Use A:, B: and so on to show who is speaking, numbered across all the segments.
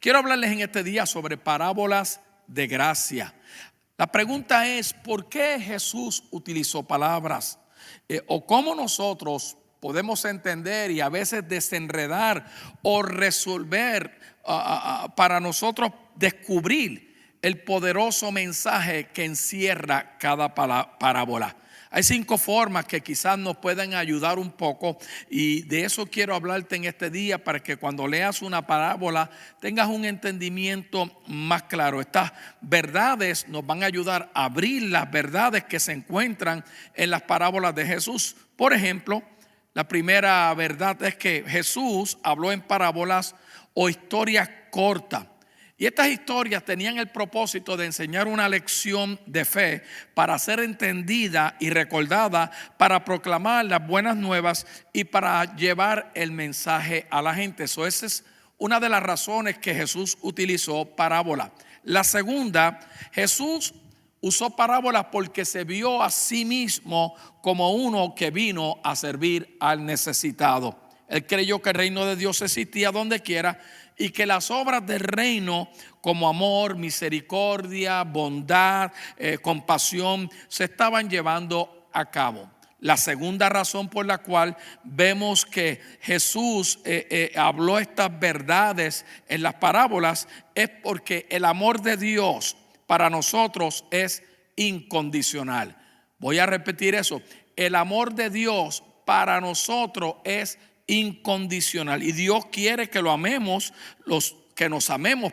A: Quiero hablarles en este día sobre parábolas de gracia. La pregunta es, ¿por qué Jesús utilizó palabras? O cómo nosotros podemos entender y a veces desenredar o resolver para nosotros descubrir el poderoso mensaje que encierra cada parábola. Hay 5 formas que quizás nos puedan ayudar un poco, y de eso quiero hablarte en este día para que cuando leas una parábola tengas un entendimiento más claro. Estas verdades nos van a ayudar a abrir las verdades que se encuentran en las parábolas de Jesús. Por ejemplo, la primera verdad es que Jesús habló en parábolas o historias cortas. Y estas historias tenían el propósito de enseñar una lección de fe para ser entendida y recordada, para proclamar las buenas nuevas y para llevar el mensaje a la gente. Esa es una de las razones que Jesús utilizó parábola. La segunda, Jesús usó parábolas porque se vio a sí mismo como uno que vino a servir al necesitado. Él creyó que el reino de Dios existía donde quiera y que las obras del reino como amor, misericordia, bondad, compasión se estaban llevando a cabo. La segunda razón por la cual vemos que Jesús habló estas verdades en las parábolas es porque el amor de Dios para nosotros es incondicional. Voy a repetir eso. El amor de Dios para nosotros es incondicional, y Dios quiere que lo amemos, que nos amemos,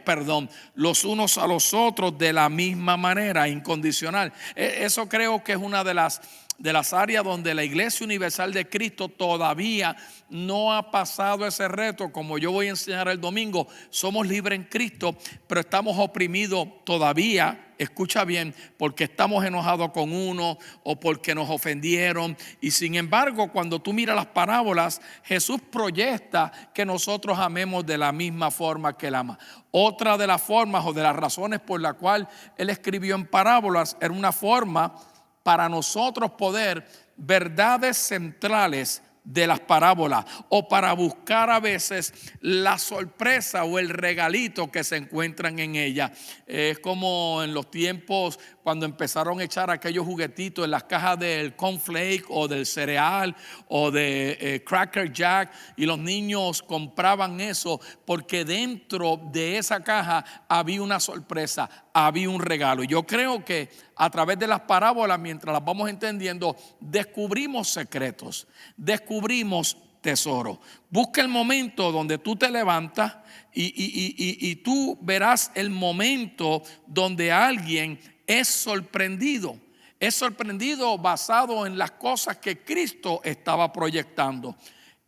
A: los unos a los otros de la misma manera, incondicional. Eso creo que es una de las áreas donde la Iglesia Universal de Cristo todavía no ha pasado ese reto. Como yo voy a enseñar el domingo, somos libres en Cristo, pero estamos oprimidos todavía. Escucha bien, porque estamos enojados con uno o porque nos ofendieron. Y sin embargo, cuando tú miras las parábolas, Jesús proyecta que nosotros amemos de la misma forma que Él ama. Otra de las formas o de las razones por la cual Él escribió en parábolas era una forma para nosotros poder verdades centrales de las parábolas, o para buscar a veces la sorpresa o el regalito que se encuentran en ella. Es como en los tiempos cuando empezaron a echar aquellos juguetitos en las cajas del cornflake o del cereal o de Cracker Jack, y los niños compraban eso porque dentro de esa caja había una sorpresa, había un regalo. Yo creo que a través de las parábolas, mientras las vamos entendiendo, descubrimos secretos, descubrimos tesoros. Busca el momento donde tú te levantas y tú verás el momento donde alguien es sorprendido basado en las cosas que Cristo estaba proyectando.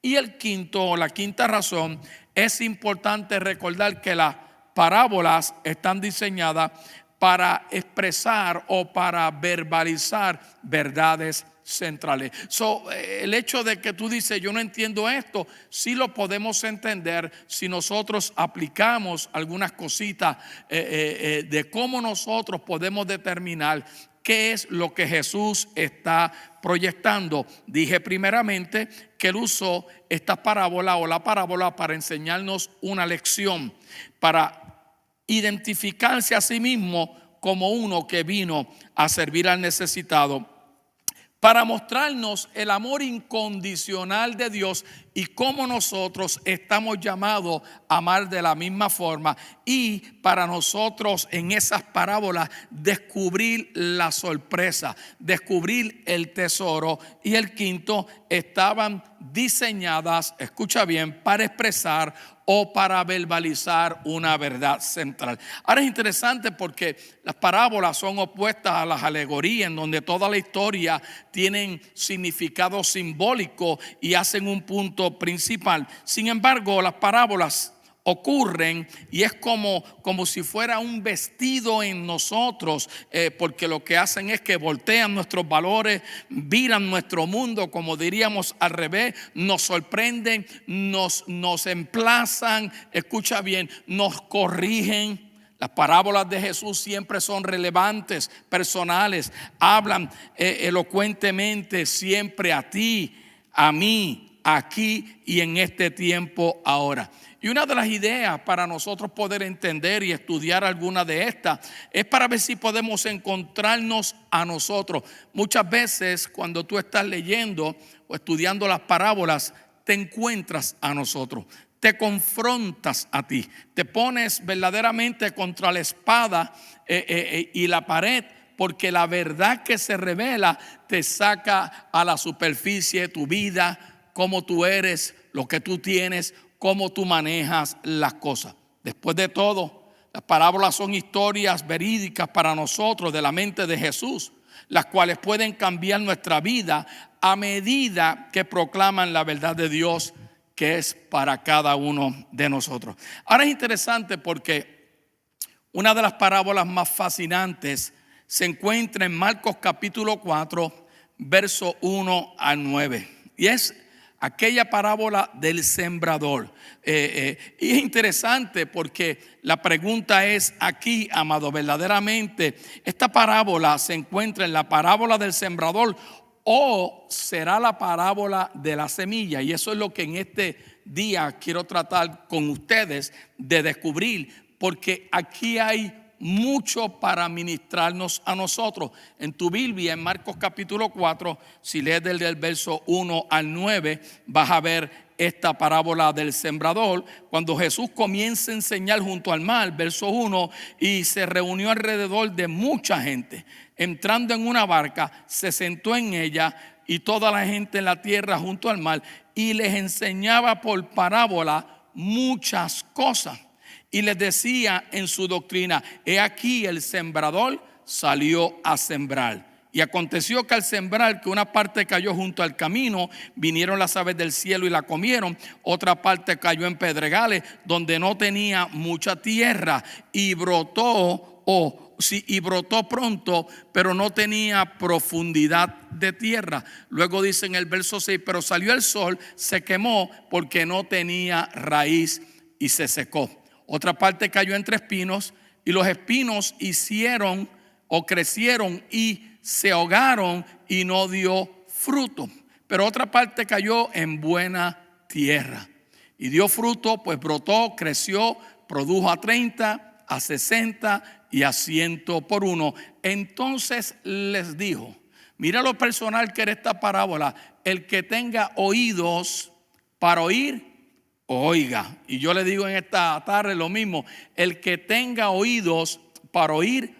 A: Y la quinta razón, es importante recordar que las parábolas están diseñadas para expresar o para verbalizar verdades centrales. El hecho de que tú dices, yo no entiendo esto, sí lo podemos entender si nosotros aplicamos algunas cositas de cómo nosotros podemos determinar qué es lo que Jesús está proyectando. Dije primeramente que Él usó esta parábola o la parábola para enseñarnos una lección, para identificarse a sí mismo como uno que vino a servir al necesitado, para mostrarnos el amor incondicional de Dios y cómo nosotros estamos llamados a amar de la misma forma, y para nosotros en esas parábolas descubrir la sorpresa, descubrir el tesoro. Y el quinto, estaban diseñadas, escucha bien, para expresar o para verbalizar una verdad central. Ahora es interesante porque las parábolas son opuestas a las alegorías, en donde toda la historia tienen significado simbólico y hacen un punto principal. Sin embargo, las parábolas ocurren y es como si fuera un vestido en nosotros, porque lo que hacen es que voltean nuestros valores, viran nuestro mundo, como diríamos al revés, nos sorprenden, nos emplazan, escucha bien, nos corrigen. Las parábolas de Jesús siempre son relevantes, personales, hablan elocuentemente siempre a ti, a mí, aquí y en este tiempo ahora. Y una de las ideas para nosotros poder entender y estudiar alguna de estas es para ver si podemos encontrarnos a nosotros. Muchas veces cuando tú estás leyendo o estudiando las parábolas, te encuentras a nosotros, te confrontas a ti, te pones verdaderamente contra la espada y la pared, porque la verdad que se revela te saca a la superficie tu vida, cómo tú eres, lo que tú tienes, cómo tú manejas las cosas. Después de todo, las parábolas son historias verídicas para nosotros de la mente de Jesús, las cuales pueden cambiar nuestra vida a medida que proclaman la verdad de Dios, que es para cada uno de nosotros. Ahora es interesante porque una de las parábolas más fascinantes se encuentra en Marcos capítulo 4, verso 1 al 9. Y es aquella parábola del sembrador. Y es interesante porque la pregunta es aquí, amado, verdaderamente, ¿esta parábola se encuentra en la parábola del sembrador o será la parábola de la semilla? Y eso es lo que en este día quiero tratar con ustedes de descubrir, porque aquí hay mucho para ministrarnos a nosotros. En tu Biblia, en Marcos capítulo 4, si lees del verso 1 al 9, vas a ver esta parábola del sembrador, cuando Jesús comienza a enseñar junto al mar, verso 1, y se reunió alrededor de mucha gente. Entrando en una barca, se sentó en ella y toda la gente en la tierra junto al mar, y les enseñaba por parábola muchas cosas. Y les decía en su doctrina: he aquí el sembrador salió a sembrar. Y aconteció que al sembrar, que una parte cayó junto al camino, vinieron las aves del cielo y la comieron. Otra parte cayó en pedregales, donde no tenía mucha tierra, y brotó pronto, pero no tenía profundidad de tierra. Luego dice en el verso 6: pero salió el sol, se quemó, porque no tenía raíz, y se secó. Otra parte cayó entre espinos, y los espinos crecieron y se ahogaron, y no dio fruto. Pero otra parte cayó en buena tierra y dio fruto, pues brotó, creció, produjo a 30, a 60 y a 100 por uno. Entonces les dijo: mira lo personal que era esta parábola. El que tenga oídos para oír, oiga. Y yo le digo en esta tarde lo mismo: el que tenga oídos para oír,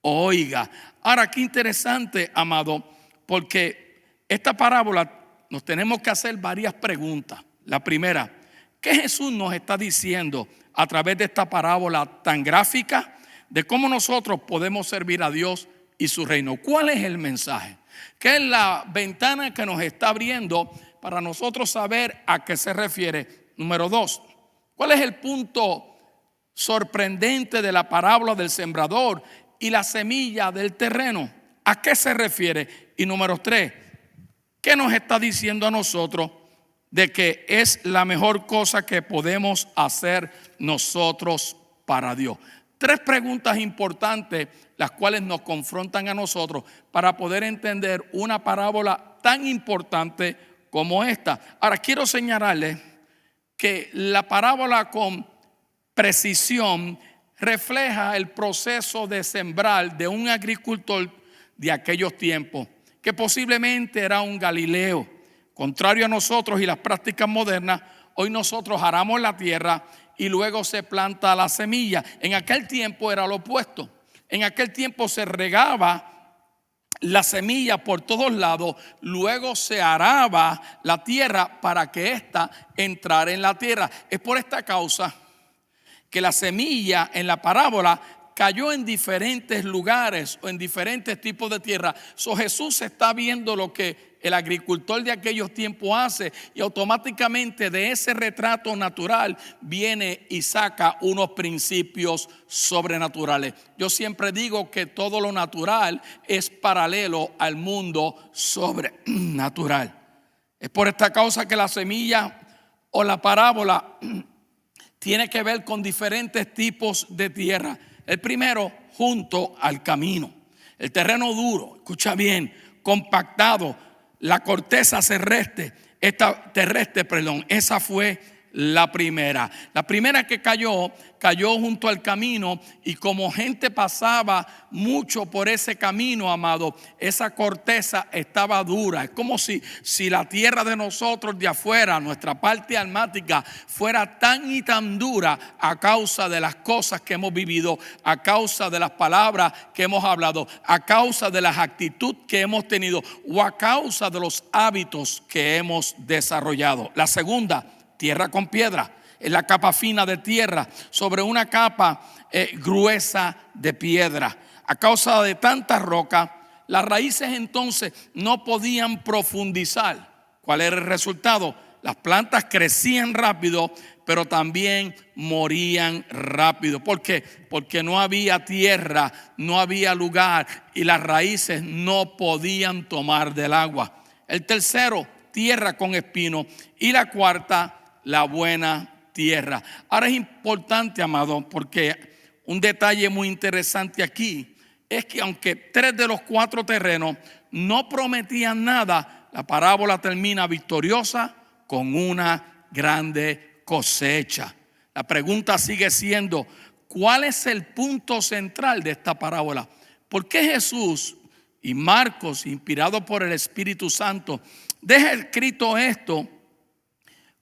A: oiga. Ahora, qué interesante, amado, porque esta parábola nos tenemos que hacer varias preguntas. La primera: ¿qué Jesús nos está diciendo a través de esta parábola tan gráfica de cómo nosotros podemos servir a Dios y su reino? ¿Cuál es el mensaje? ¿Qué es la ventana que nos está abriendo para nosotros saber a qué se refiere? Número 2, ¿cuál es el punto sorprendente de la parábola del sembrador y la semilla del terreno? ¿A qué se refiere? Y número 3, ¿qué nos está diciendo a nosotros de que es la mejor cosa que podemos hacer nosotros para Dios? 3 preguntas importantes, las cuales nos confrontan a nosotros para poder entender una parábola tan importante como esta. Ahora, quiero señalarles que la parábola con precisión refleja el proceso de sembrar de un agricultor de aquellos tiempos, que posiblemente era un Galileo. Contrario a nosotros y las prácticas modernas, hoy nosotros aramos la tierra y luego se planta la semilla. En aquel tiempo era lo opuesto. En aquel tiempo se regaba la semilla por todos lados, luego se araba la tierra para que ésta entrara en la tierra. Es por esta causa que la semilla en la parábola cayó en diferentes lugares o en diferentes tipos de tierra. Jesús está viendo lo que el agricultor de aquellos tiempos hace, y automáticamente de ese retrato natural viene y saca unos principios sobrenaturales. Yo siempre digo que todo lo natural es paralelo al mundo sobrenatural. Es por esta causa que la semilla o la parábola tiene que ver con diferentes tipos de tierra. El primero, junto al camino. El terreno duro, escucha bien, compactado, la corteza terrestre, esa fue la primera. La primera que cayó junto al camino, y como gente pasaba mucho por ese camino, amado, esa corteza estaba dura. Es como si la tierra de nosotros de afuera, nuestra parte almática, fuera tan y tan dura a causa de las cosas que hemos vivido, a causa de las palabras que hemos hablado, a causa de las actitudes que hemos tenido o a causa de los hábitos que hemos desarrollado. La segunda, tierra con piedra, en la capa fina de tierra sobre una capa gruesa de piedra. A causa de tanta roca, las raíces entonces no podían profundizar. ¿Cuál era el resultado? Las plantas crecían rápido, pero también morían rápido. ¿Por qué? Porque no había tierra, no había lugar y las raíces no podían tomar del agua. El tercero, tierra con espino, y la cuarta, la buena tierra. Ahora es importante, amado, porque un detalle muy interesante aquí es que aunque 3 de los 4 terrenos no prometían nada, la parábola termina victoriosa con una grande cosecha. La pregunta sigue siendo, ¿cuál es el punto central de esta parábola? ¿Por qué Jesús y Marcos, inspirado por el Espíritu Santo, deja escrito esto?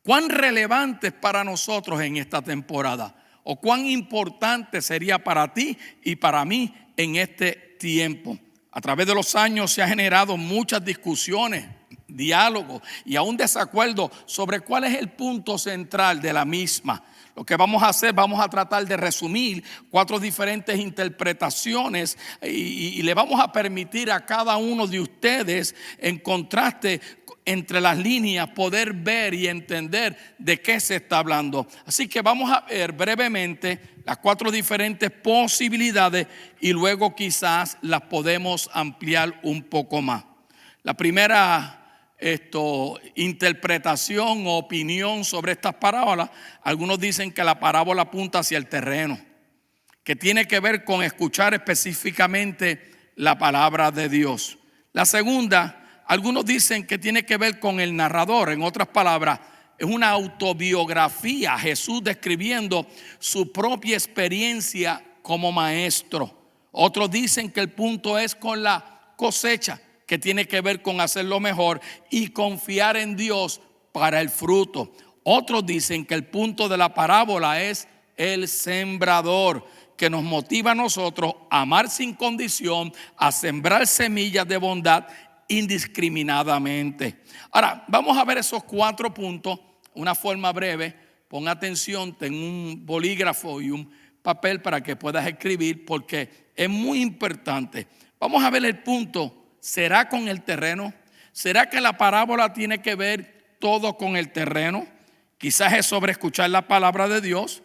A: ¿Cuán relevante es para nosotros en esta temporada? ¿O cuán importante sería para ti y para mí en este tiempo? A través de los años se han generado muchas discusiones, diálogos y aún desacuerdos sobre cuál es el punto central de la misma. Lo que vamos a hacer, vamos a tratar de resumir 4 diferentes interpretaciones y le vamos a permitir a cada uno de ustedes, en contraste entre las líneas, poder ver y entender de qué se está hablando. Así que vamos a ver brevemente las 4 diferentes posibilidades y luego quizás las podemos ampliar un poco más. La primera interpretación o opinión sobre estas parábolas, algunos dicen que la parábola apunta hacia el terreno, que tiene que ver con escuchar específicamente la palabra de Dios. La segunda, algunos dicen que tiene que ver con el narrador. En otras palabras, es una autobiografía, Jesús describiendo su propia experiencia como maestro. Otros dicen que el punto es con la cosecha, que tiene que ver con hacerlo mejor y confiar en Dios para el fruto. Otros dicen que el punto de la parábola es el sembrador, que nos motiva a nosotros a amar sin condición, a sembrar semillas de bondad indiscriminadamente. Ahora, vamos a ver esos 4 puntos, una forma breve. Pon atención, ten un bolígrafo y un papel para que puedas escribir, porque es muy importante. Vamos a ver el punto. ¿Será con el terreno? ¿Será que la parábola tiene que ver todo con el terreno? Quizás es sobre escuchar la palabra de Dios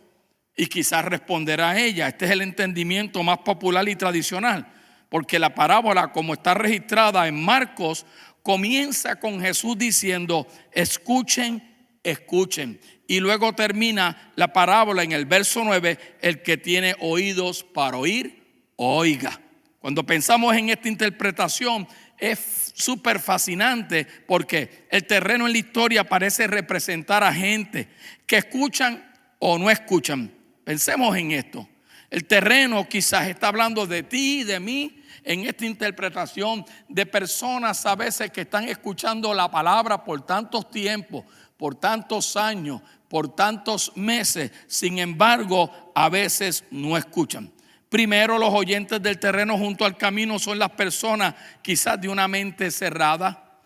A: y quizás responder a ella. Este es el entendimiento más popular y tradicional, porque la parábola, como está registrada en Marcos, comienza con Jesús diciendo: escuchen, escuchen. Y luego termina la parábola en el verso 9: el que tiene oídos para oír, oiga. Cuando pensamos en esta interpretación es súper fascinante, porque el terreno en la historia parece representar a gente que escuchan o no escuchan. Pensemos en esto. El terreno quizás está hablando de ti y de mí en esta interpretación, de personas a veces que están escuchando la palabra por tantos tiempos, por tantos años, por tantos meses. Sin embargo, a veces no escuchan. Primero, los oyentes del terreno junto al camino son las personas quizás de una mente cerrada.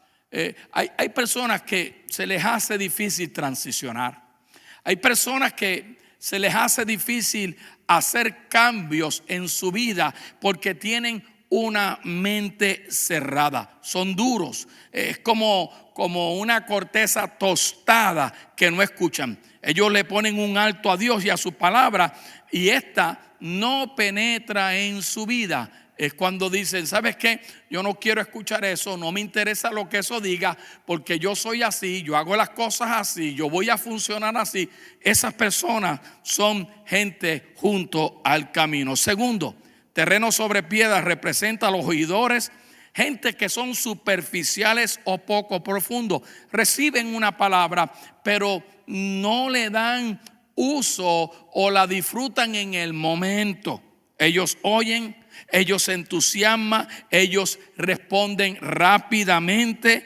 A: Hay personas que se les hace difícil transicionar. Hay personas que se les hace difícil hacer cambios en su vida porque tienen una mente cerrada. Son duros. Es como una corteza tostada que no escuchan. Ellos le ponen un alto a Dios y a su palabra, y esta no penetra en su vida. Es cuando dicen: ¿sabes qué? Yo no quiero escuchar eso, no me interesa lo que eso diga, porque yo soy así, yo hago las cosas así, yo voy a funcionar así. Esas personas son gente junto al camino. Segundo, terreno sobre piedras representa a los oidores Gente que son superficiales o poco profundos. Reciben una palabra, pero no le dan uso o la disfrutan en el momento. Ellos oyen, ellos se entusiasman, ellos responden rápidamente,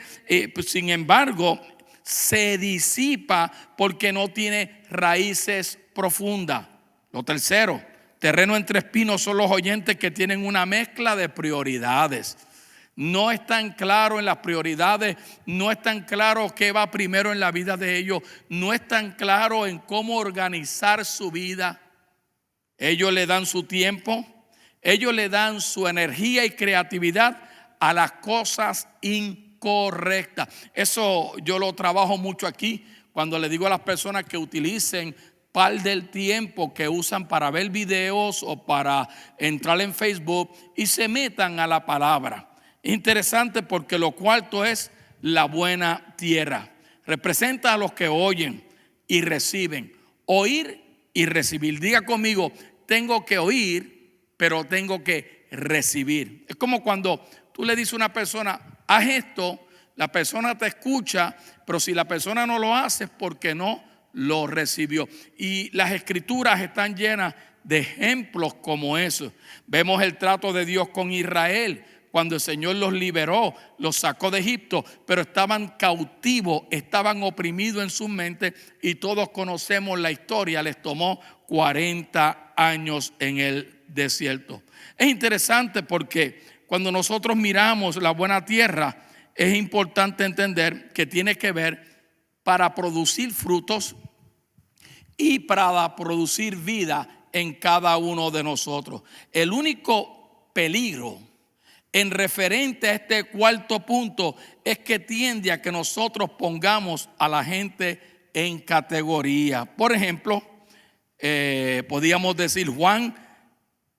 A: sin embargo, se disipa porque no tiene raíces profundas. Lo tercero, terreno entre espinos son los oyentes que tienen una mezcla de prioridades. No están claros en las prioridades, no están claros qué va primero en la vida de ellos, no están claros en cómo organizar su vida. Ellos le dan su tiempo, ellos le dan su energía y creatividad a las cosas incorrectas. Eso yo lo trabajo mucho aquí cuando le digo a las personas que utilicen parte del tiempo que usan para ver videos o para entrar en Facebook y se metan a la palabra. Interesante porque lo cuarto es la buena tierra. Representa a los que oyen y reciben. Oír y recibir. Diga conmigo, tengo que oír, pero tengo que recibir. Es como cuando tú le dices a una persona, haz esto, la persona te escucha, pero si la persona no lo hace es porque no lo recibió. Y las escrituras están llenas de ejemplos como eso. Vemos el trato de Dios con Israel. Cuando el Señor los liberó, los sacó de Egipto, pero estaban cautivos, estaban oprimidos en su mente y todos conocemos la historia, les tomó 40 años en el desierto. Es interesante porque cuando nosotros miramos la buena tierra, es importante entender que tiene que ver para producir frutos y para producir vida en cada uno de nosotros. El único peligro en referente a este cuarto punto es que tiende a que nosotros pongamos a la gente en categoría. Por ejemplo, podríamos decir Juan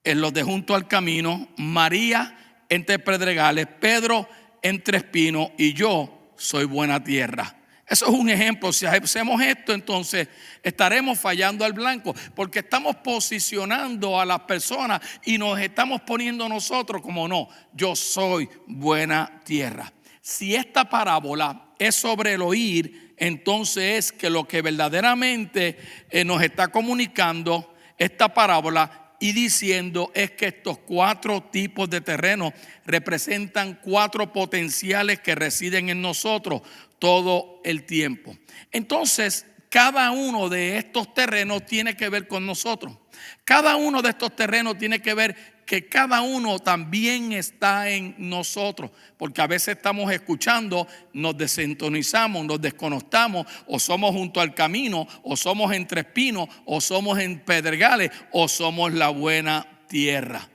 A: en los de junto al camino, María entre pedregales, Pedro entre espinos y yo soy buena tierra. Eso es un ejemplo. Si hacemos esto, entonces estaremos fallando al blanco, porque estamos posicionando a las personas y nos estamos poniendo nosotros como no, yo soy buena tierra. Si esta parábola es sobre el oír, entonces es que lo que verdaderamente nos está comunicando esta parábola y diciendo es que estos 4 tipos de terrenos representan 4 potenciales que residen en nosotros todo el tiempo. Entonces, cada uno de estos terrenos tiene que ver con nosotros. Cada uno de estos terrenos tiene que ver que cada uno también está en nosotros, porque a veces estamos escuchando, nos desintonizamos, nos desconectamos, o somos junto al camino, o somos entre espinos, o somos en pedregales, o somos la buena tierra.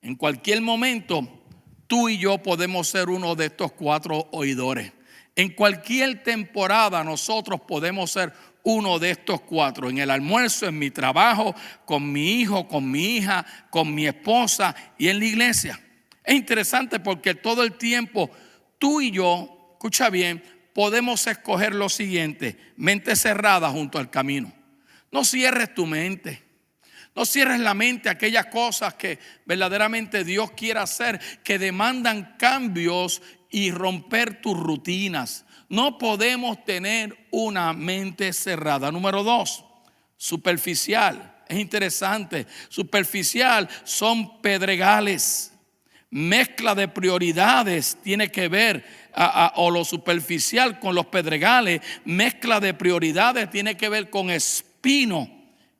A: En cualquier momento, tú y yo podemos ser uno de estos 4 oidores. En cualquier temporada nosotros podemos ser uno de estos 4. En el almuerzo, en mi trabajo, con mi hijo, con mi hija, con mi esposa y en la iglesia. Es interesante porque todo el tiempo tú y yo, escucha bien, podemos escoger lo siguiente: mente cerrada junto al camino. No cierres tu mente. No cierres la mente a aquellas cosas que verdaderamente Dios quiere hacer, que demandan cambios y romper tus rutinas. No podemos tener una mente cerrada. Número 2, superficial. Es interesante. Superficial son pedregales. Mezcla de prioridades tiene que ver, o lo superficial con los pedregales. Mezcla de prioridades tiene que ver con espino.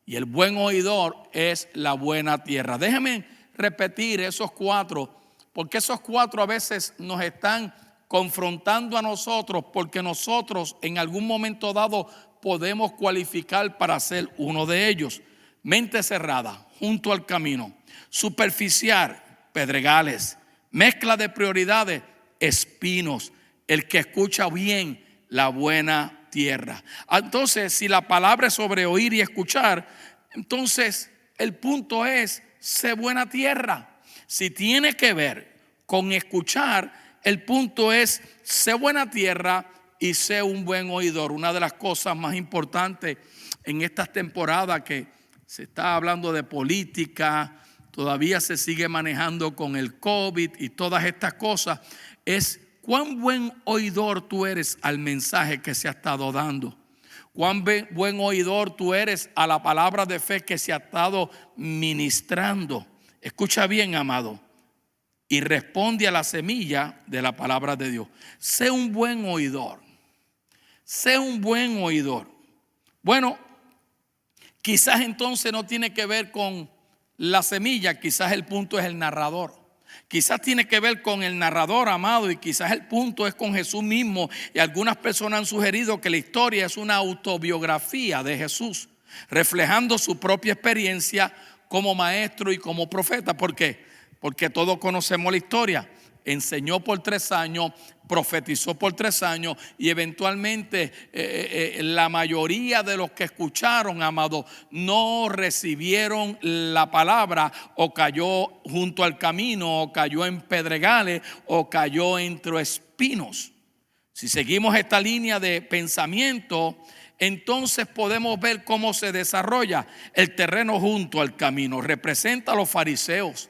A: Y el buen oidor es la buena tierra. Déjenme repetir esos 4, porque esos 4 a veces nos están confrontando a nosotros, porque nosotros en algún momento dado podemos cualificar para ser uno de ellos. Mente cerrada, junto al camino. Superficial, pedregales. Mezcla de prioridades, espinos. El que escucha bien, la buena tierra. Entonces, si la palabra es sobre oír y escuchar, entonces el punto es: sé buena tierra. Si tiene que ver con escuchar, el punto es: sé buena tierra y sé un buen oidor. Una de las cosas más importantes en estas temporadas que se está hablando de política, todavía se sigue manejando con el COVID y todas estas cosas, es cuán buen oidor tú eres al mensaje que se ha estado dando. Cuán buen oidor tú eres a la palabra de fe que se ha estado ministrando. Escucha bien, amado, y responde a la semilla de la palabra de Dios. Sé un buen oidor. Sé un buen oidor. Bueno, quizás entonces no tiene que ver con la semilla, quizás el punto es el narrador. Quizás tiene que ver con el narrador, amado, y quizás el punto es con Jesús mismo. Y algunas personas han sugerido que la historia es una autobiografía de Jesús, reflejando su propia experiencia como maestro y como profeta. ¿Por qué? Porque todos conocemos la historia. Enseñó por 3 años, profetizó por 3 años y eventualmente la mayoría de los que escucharon, amado, no recibieron la palabra, o cayó junto al camino, o cayó en pedregales, o cayó entre espinos. Si seguimos esta línea de pensamiento, entonces podemos ver cómo se desarrolla el terreno junto al camino. Representa a los fariseos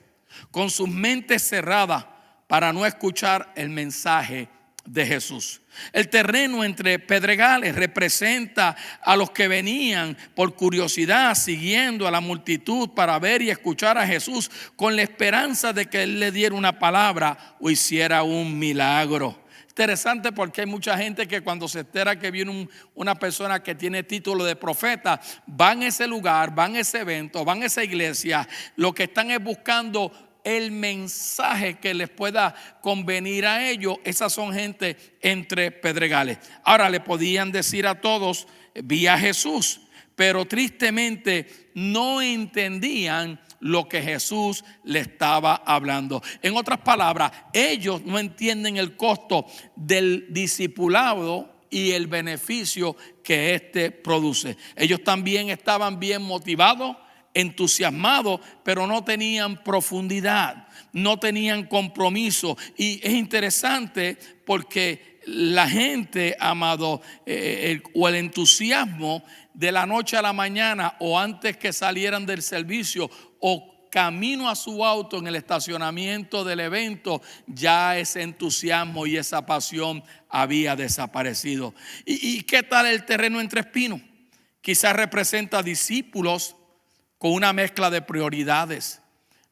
A: con sus mentes cerradas para no escuchar el mensaje de Jesús. El terreno entre pedregales representa a los que venían por curiosidad siguiendo a la multitud para ver y escuchar a Jesús con la esperanza de que Él le diera una palabra o hiciera un milagro. Interesante, porque hay mucha gente que cuando se entera que viene una persona que tiene título de profeta, van a ese lugar, van a ese evento, van a esa iglesia, lo que están es buscando el mensaje que les pueda convenir a ellos. Esas son gente entre pedregales. Ahora le podían decir a todos, vi a Jesús, pero tristemente no entendían lo que Jesús le estaba hablando. En otras palabras, ellos no entienden el costo del discipulado y el beneficio que éste produce. Ellos también estaban bien motivados, entusiasmados, pero no tenían profundidad, no tenían compromiso. Y es interesante porque la gente, amado, o el entusiasmo de la noche a la mañana, o antes que salieran del servicio, o camino a su auto en el estacionamiento del evento, ya ese entusiasmo y esa pasión había desaparecido. ¿Y qué tal el terreno entre espinos? Quizás representa discípulos con una mezcla de prioridades.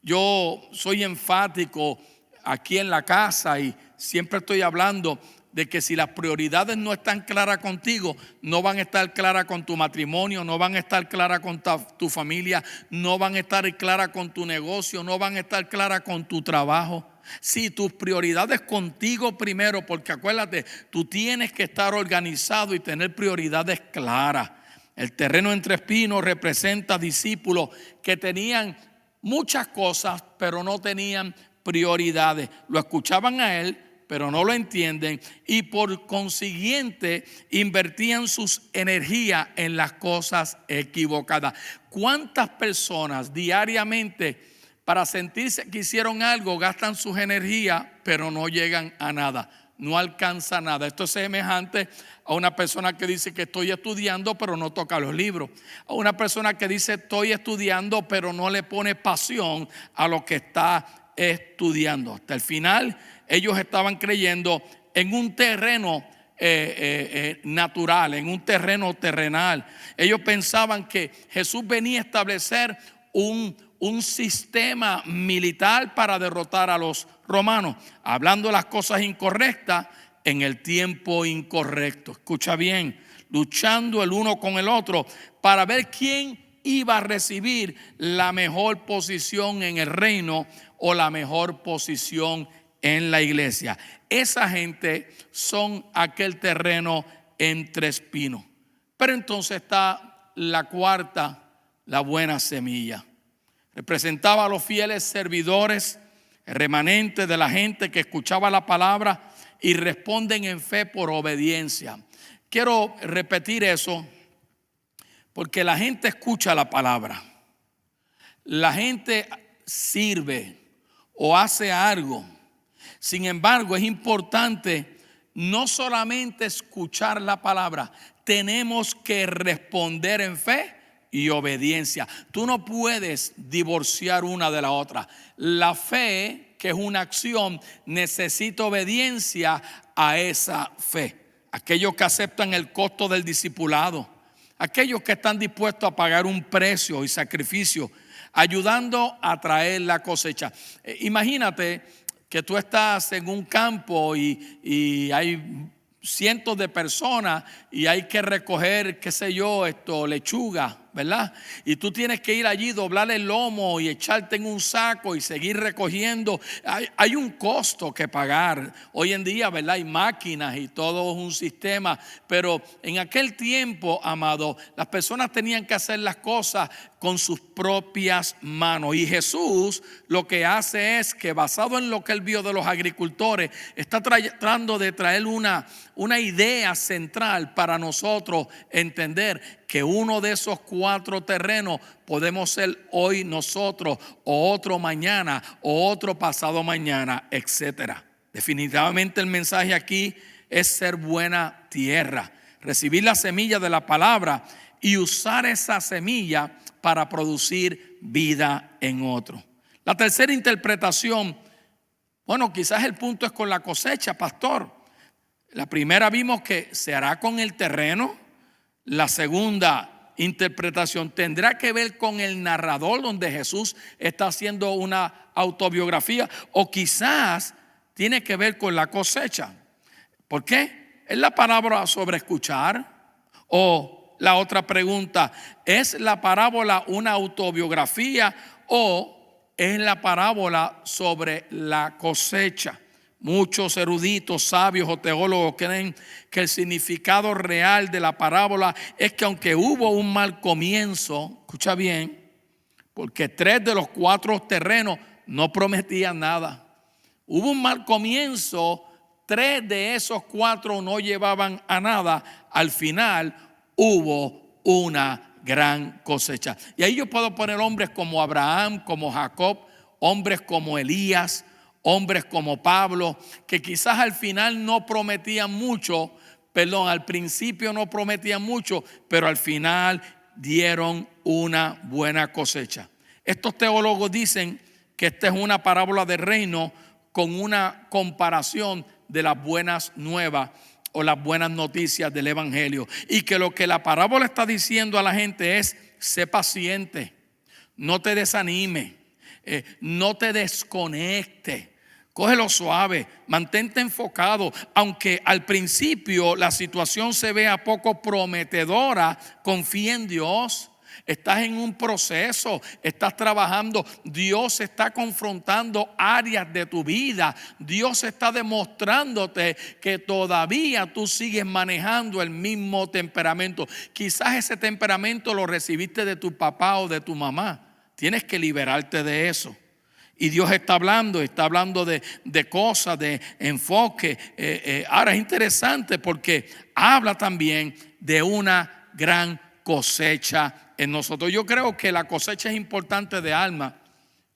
A: Yo soy enfático aquí en la casa y siempre estoy hablando de que si las prioridades no están claras contigo, no van a estar claras con tu matrimonio, no van a estar claras con tu familia, no van a estar claras con tu negocio, no van a estar claras con tu trabajo. Si tus prioridades contigo primero, porque acuérdate, tú tienes que estar organizado y tener prioridades claras. El terreno entre espinos representa discípulos que tenían muchas cosas, pero no tenían prioridades. Lo escuchaban a él, pero no lo entienden, y por consiguiente invertían sus energías en las cosas equivocadas. ¿Cuántas personas diariamente, para sentirse que hicieron algo, gastan sus energías, pero no llegan a nada? No alcanza nada. Esto es semejante a una persona que dice que estoy estudiando pero no toca los libros. A una persona que dice estoy estudiando pero no le pone pasión a lo que está estudiando. Hasta el final ellos estaban creyendo en un terreno natural, en un terreno terrenal. Ellos pensaban que Jesús venía a establecer un sistema militar para derrotar a los romanos, hablando las cosas incorrectas en el tiempo incorrecto. Escucha bien, luchando el uno con el otro para ver quién iba a recibir la mejor posición en el reino o la mejor posición en la iglesia. Esa gente son aquel terreno entre espinos. Pero entonces está la cuarta, la buena semilla. Representaba a los fieles servidores, el remanente de la gente que escuchaba la palabra y responden en fe por obediencia. Quiero repetir eso porque la gente escucha la palabra. La gente sirve o hace algo. Sin embargo, es importante no solamente escuchar la palabra, tenemos que responder en fe y obediencia. Tú no puedes divorciar una de la otra. La fe, que es una acción, necesita obediencia a esa fe. Aquellos que aceptan el costo del discipulado, aquellos que están dispuestos a pagar un precio y sacrificio, ayudando a traer la cosecha. Imagínate que tú estás en un campo y hay cientos de personas y hay que recoger, qué sé yo, lechuga, ¿verdad? Y tú tienes que ir allí, doblar el lomo y echarte en un saco y seguir recogiendo. Hay un costo que pagar. Hoy en día, ¿verdad? Hay máquinas y todo un sistema, pero en aquel tiempo, amado, las personas tenían que hacer las cosas con sus propias manos. Y Jesús lo que hace es que, basado en lo que él vio de los agricultores, está tratando de traer una idea central para nosotros entender que uno de esos 4 terrenos podemos ser hoy nosotros, o otro mañana, o otro pasado mañana, etcétera. Definitivamente el mensaje aquí es ser buena tierra, recibir la semilla de la palabra y usar esa semilla para producir vida en otro. La tercera interpretación, bueno, quizás el punto es con la cosecha, pastor. La primera vimos que se hará con el terreno. La segunda interpretación tendrá que ver con el narrador, donde Jesús está haciendo una autobiografía, o quizás tiene que ver con la cosecha. ¿Por qué? ¿Es la parábola sobre escuchar? O la otra pregunta, ¿es la parábola una autobiografía o es la parábola sobre la cosecha? Muchos eruditos, sabios o teólogos creen que el significado real de la parábola es que aunque hubo un mal comienzo, escucha bien, porque 3 de los 4 terrenos no prometían nada. Hubo un mal comienzo, 3 de esos 4 no llevaban a nada. Al final hubo una gran cosecha. Y ahí yo puedo poner hombres como Abraham, como Jacob, hombres como Elías, hombres como Pablo, que quizás al final no prometían mucho, al principio no prometían mucho, pero al final dieron una buena cosecha. Estos teólogos dicen que esta es una parábola del reino con una comparación de las buenas nuevas o las buenas noticias del evangelio, y que lo que la parábola está diciendo a la gente es: sé paciente, no te desanime, no te desconecte. Cógelo suave, mantente enfocado. Aunque al principio la situación se vea poco prometedora, confía en Dios. Estás en un proceso, estás trabajando. Dios está confrontando áreas de tu vida. Dios está demostrándote que todavía tú sigues manejando el mismo temperamento. Quizás ese temperamento lo recibiste de tu papá o de tu mamá. Tienes que liberarte de eso. Y Dios está hablando de cosas, de enfoque. Ahora es interesante porque habla también de una gran cosecha en nosotros. Yo creo que la cosecha es importante de alma,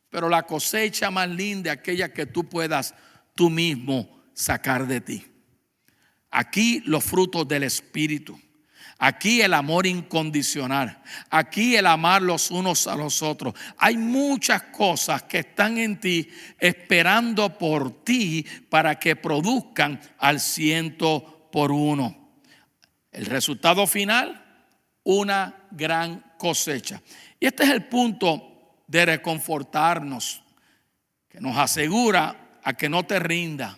A: pero la cosecha más linda es aquella que tú puedas tú mismo sacar de ti. Aquí los frutos del Espíritu. Aquí el amor incondicional. Aquí el amar los unos a los otros. Hay muchas cosas que están en ti esperando por ti para que produzcan al 100%. El resultado final, una gran cosecha. Y este es el punto de reconfortarnos, que nos asegura a que no te rindas,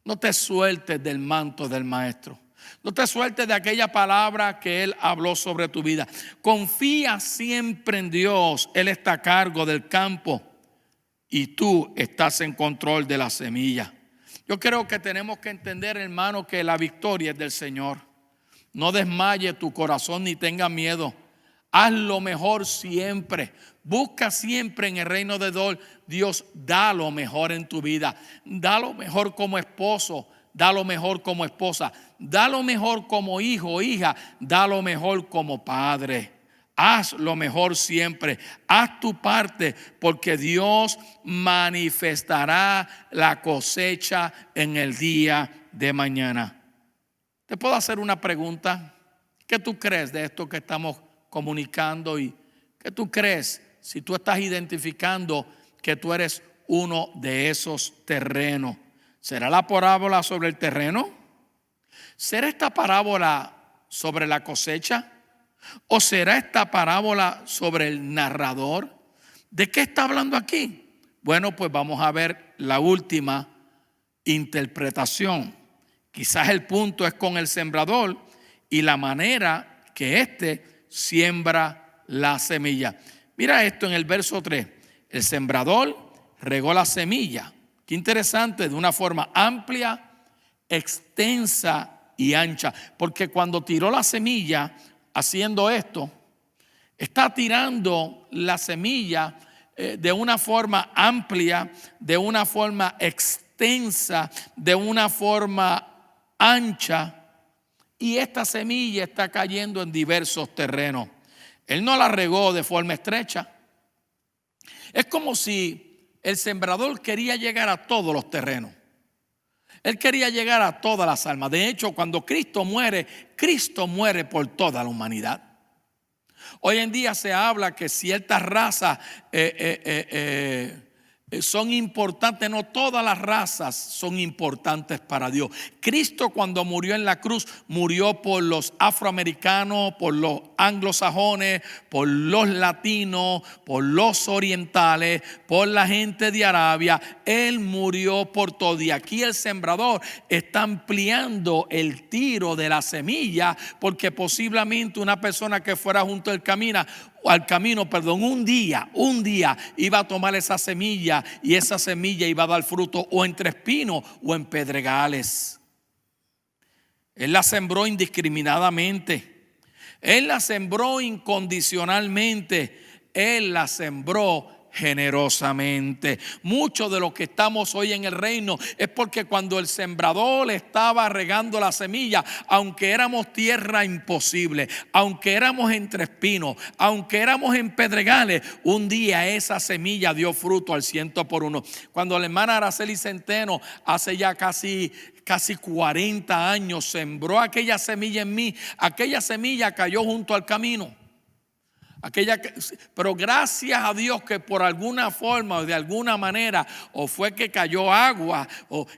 A: no te sueltes del manto del maestro. No te sueltes de aquella palabra que Él habló sobre tu vida. Confía siempre en Dios. Él está a cargo del campo y tú estás en control de la semilla. Yo creo que tenemos que entender, hermano, que la victoria es del Señor. No desmaye tu corazón ni tenga miedo. Haz lo mejor siempre. Busca siempre en el reino de Dios. Dios da lo mejor en tu vida. Da lo mejor como esposo. Da lo mejor como esposa. Da lo mejor como hijo o hija. Da lo mejor como padre. Haz lo mejor siempre. Haz tu parte, porque Dios manifestará la cosecha en el día de mañana. ¿Te puedo hacer una pregunta? ¿Qué tú crees de esto que estamos comunicando. ¿Y qué tú crees si tú estás identificando que tú eres uno de esos terrenos? ¿Será la parábola sobre el terreno? ¿Será esta parábola sobre la cosecha? ¿O será esta parábola sobre el narrador? ¿De qué está hablando aquí? Bueno, pues vamos a ver la última interpretación. Quizás el punto es con el sembrador y la manera que éste siembra la semilla. Mira esto en el verso 3. El sembrador regó la semilla. Qué interesante, de una forma amplia, extensa y ancha. Porque cuando tiró la semilla, haciendo esto, está tirando la semilla de una forma amplia, de una forma extensa, de una forma ancha. Y esta semilla está cayendo en diversos terrenos. Él no la regó de forma estrecha. Es como si el sembrador quería llegar a todos los terrenos. Él quería llegar a todas las almas. De hecho, cuando Cristo muere por toda la humanidad. Hoy en día se habla que ciertas razas son importantes. No todas las razas son importantes para Dios. Cristo, cuando murió en la cruz, murió por los afroamericanos, por los anglosajones, por los latinos, por los orientales, por la gente de Arabia. Él murió por todo. Y aquí el sembrador está ampliando el tiro de la semilla, porque posiblemente una persona que fuera junto al camino, un día iba a tomar esa semilla, y esa semilla iba a dar fruto o entre espinos o en pedregales. Él la sembró indiscriminadamente. Él la sembró incondicionalmente. Él la sembró generosamente. Mucho de lo que estamos hoy en el reino es porque cuando el sembrador estaba regando la semilla, aunque éramos tierra imposible, aunque éramos entre espinos, aunque éramos en pedregales, un día esa semilla dio fruto al 100%. Cuando la hermana Araceli Centeno hace ya casi 40 años sembró aquella semilla en mí, aquella semilla cayó junto al camino. Pero gracias a Dios que por alguna forma o de alguna manera, o fue que cayó agua,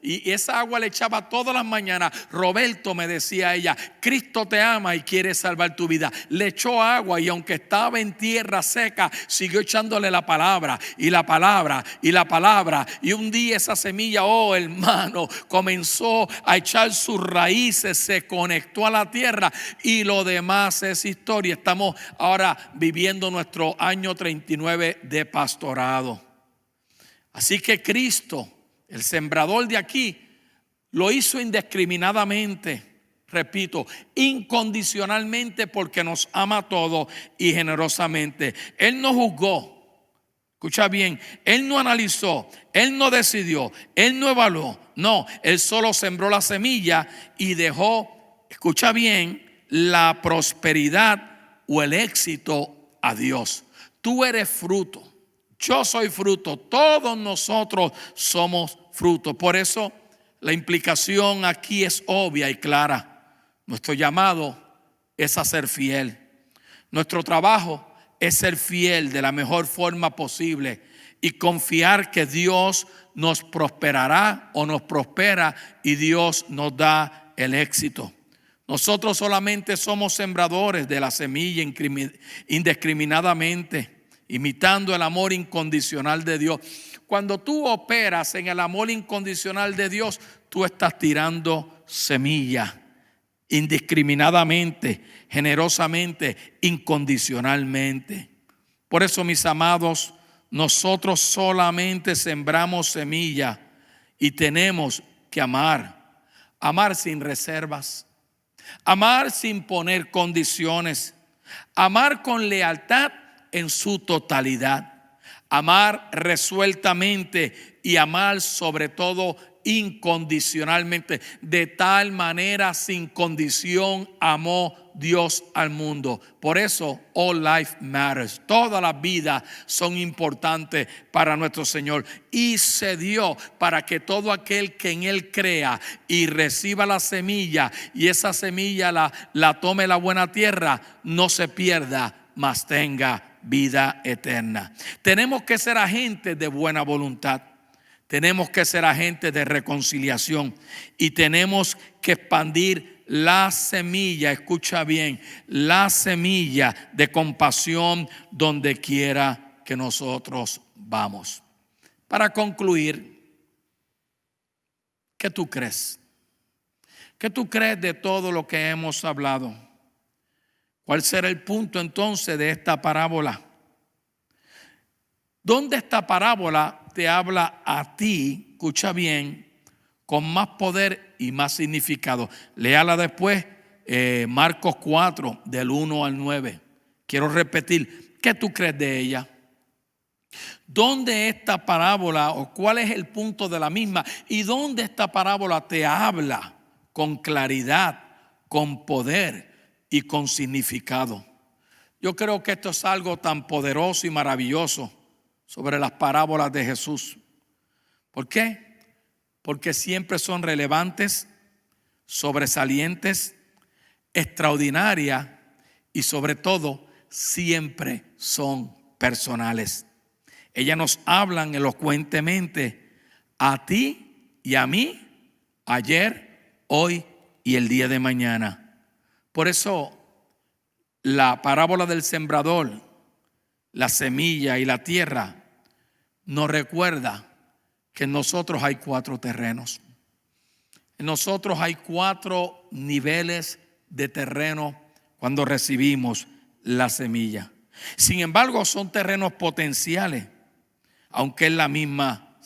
A: y esa agua le echaba todas las mañanas. Roberto, me decía ella, Cristo te ama y quiere salvar tu vida. Le echó agua, y aunque estaba en tierra seca, siguió echándole la palabra y la palabra y la palabra. Y un día esa semilla, hermano, comenzó a echar sus raíces, se conectó a la tierra, y lo demás es historia. Estamos ahora viviendo nuestro año 39 de pastorado. Así que Cristo, el sembrador de aquí, lo hizo indiscriminadamente, repito, incondicionalmente, porque nos ama a todos y generosamente. Él no juzgó, escucha bien, Él no analizó, Él no decidió, Él no evaluó. No, Él solo sembró la semilla y dejó, escucha bien, la prosperidad o el éxito a Dios. Tú eres fruto, yo soy fruto, todos nosotros somos fruto. Por eso la implicación aquí es obvia y clara. Nuestro llamado es a ser fiel. Nuestro trabajo es ser fiel de la mejor forma posible y confiar que Dios nos prosperará o nos prospera, y Dios nos da el éxito. Nosotros solamente somos sembradores de la semilla indiscriminadamente, imitando el amor incondicional de Dios. Cuando tú operas en el amor incondicional de Dios, tú estás tirando semilla indiscriminadamente, generosamente, incondicionalmente. Por eso, mis amados, nosotros solamente sembramos semilla y tenemos que amar sin reservas. Amar sin poner condiciones. Amar con lealtad en su totalidad. Amar resueltamente y amar sobre todo incondicionalmente. De tal manera, sin condición, amó Dios al mundo. Por eso, all life matters. Todas las vidas son importantes para nuestro Señor. Y se dio para que todo aquel que en Él crea y reciba la semilla, y esa semilla la tome la buena tierra, no se pierda, mas tenga vida eterna. Tenemos que ser agentes de buena voluntad. Tenemos que ser agentes de reconciliación y tenemos que expandir la semilla, escucha bien, la semilla de compasión donde quiera que nosotros vamos. Para concluir, ¿qué tú crees? ¿Qué tú crees de todo lo que hemos hablado? ¿Cuál será el punto entonces de esta parábola? ¿Dónde esta parábola te habla a ti, escucha bien, con más poder y más significado? Léala después, Marcos 4, del 1 al 9. Quiero repetir, ¿qué tú crees de ella? ¿Dónde esta parábola o cuál es el punto de la misma? ¿Y dónde esta parábola te habla con claridad, con poder y con significado? Yo creo que esto es algo tan poderoso y maravilloso sobre las parábolas de Jesús. ¿Por qué? Porque siempre son relevantes, sobresalientes, extraordinarias y sobre todo siempre son personales. Ellas nos hablan elocuentemente a ti y a mí, ayer, hoy y el día de mañana. Por eso la parábola del sembrador, la semilla y la tierra nos recuerda que en nosotros hay 4 terrenos. En nosotros hay 4 niveles de terreno cuando recibimos la semilla. Sin embargo, son terrenos potenciales, aunque es la misma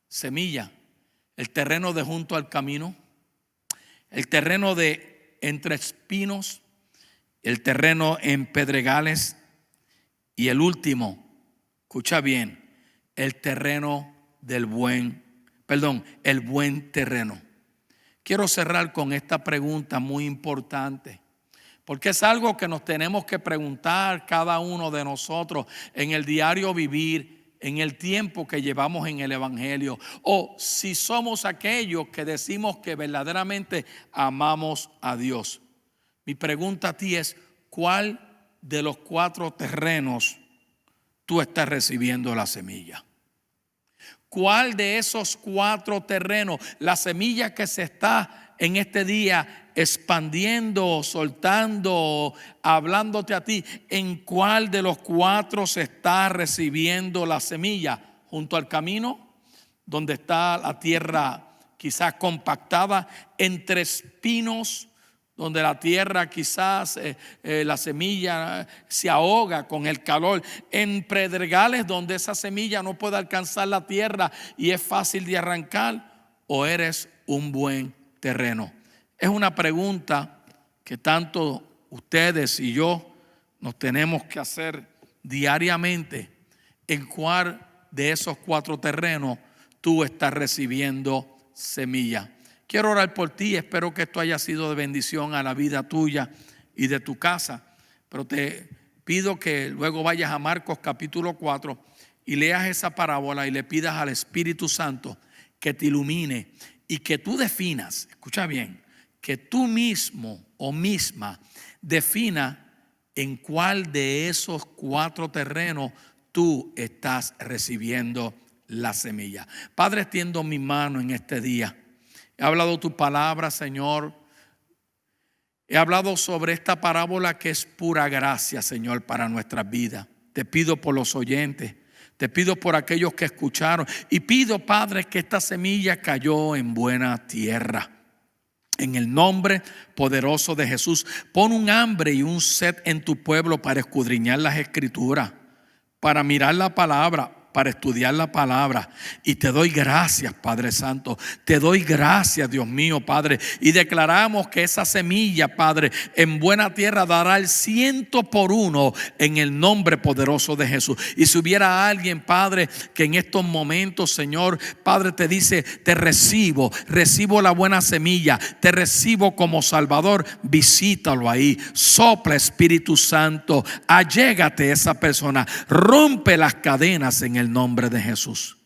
A: semilla. El terreno de junto al camino, el terreno de entre espinos, el terreno en pedregales y el último, escucha bien, el terreno el buen terreno. Quiero cerrar con esta pregunta muy importante, porque es algo que nos tenemos que preguntar cada uno de nosotros en el diario vivir, en el tiempo que llevamos en el Evangelio, o si somos aquellos que decimos que verdaderamente amamos a Dios. Mi pregunta a ti es, ¿cuál de los 4 terrenos tú estás recibiendo la semilla? ¿Cuál de esos 4 terrenos, la semilla que se está en este día expandiendo, soltando, hablándote a ti, en cuál de los 4 se está recibiendo la semilla? ¿Junto al camino, donde está la tierra quizás compactada, entre espinos, donde la tierra quizás la semilla se ahoga con el calor, en pedregales donde esa semilla no puede alcanzar la tierra y es fácil de arrancar, o eres un buen terreno? Es una pregunta que tanto ustedes y yo nos tenemos que hacer diariamente. ¿En cuál de esos 4 terrenos tú estás recibiendo semilla? Quiero orar por ti, espero que esto haya sido de bendición a la vida tuya y de tu casa, pero te pido que luego vayas a Marcos capítulo 4 y leas esa parábola y le pidas al Espíritu Santo que te ilumine y que tú definas, escucha bien, que tú mismo o misma defina en cuál de esos 4 terrenos tú estás recibiendo la semilla. Padre, extiendo mi mano en este día. He hablado tu palabra, Señor. He hablado sobre esta parábola que es pura gracia, Señor, para nuestras vidas. Te pido por los oyentes, te pido por aquellos que escucharon y pido, Padre, que esta semilla cayó en buena tierra. En el nombre poderoso de Jesús, pon un hambre y un sed en tu pueblo para escudriñar las Escrituras, para mirar la palabra, para estudiar la palabra. Y te doy gracias, Padre Santo. Te doy gracias, Dios mío, Padre. Y declaramos que esa semilla, Padre, en buena tierra dará el 100 por 1 en el nombre poderoso de Jesús. Y si hubiera alguien, Padre, que en estos momentos, Señor, Padre, te dice, te recibo la buena semilla, te recibo como Salvador, visítalo ahí. Sopla, Espíritu Santo, allégate a esa persona, rompe las cadenas en el nombre de Jesús.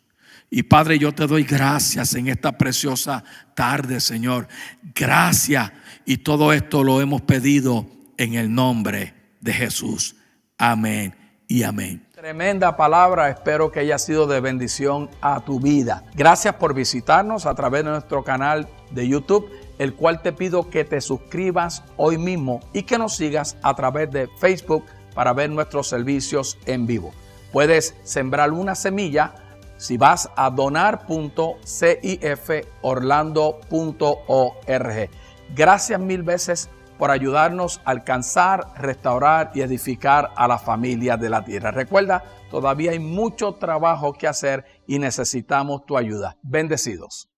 A: Y Padre, yo te doy gracias en esta preciosa tarde, Señor. Gracias. Y todo esto lo hemos pedido en el nombre de Jesús. Amén y amén. Tremenda palabra, espero que haya sido de bendición a tu vida. Gracias por visitarnos a través de nuestro canal de YouTube, el cual te pido que te suscribas hoy mismo y que nos sigas a través de Facebook para ver nuestros servicios en vivo. Puedes sembrar una semilla si vas a donar.ciforlando.org. Gracias mil veces por ayudarnos a alcanzar, restaurar y edificar a la familia de la tierra. Recuerda, todavía hay mucho trabajo que hacer y necesitamos tu ayuda. Bendecidos.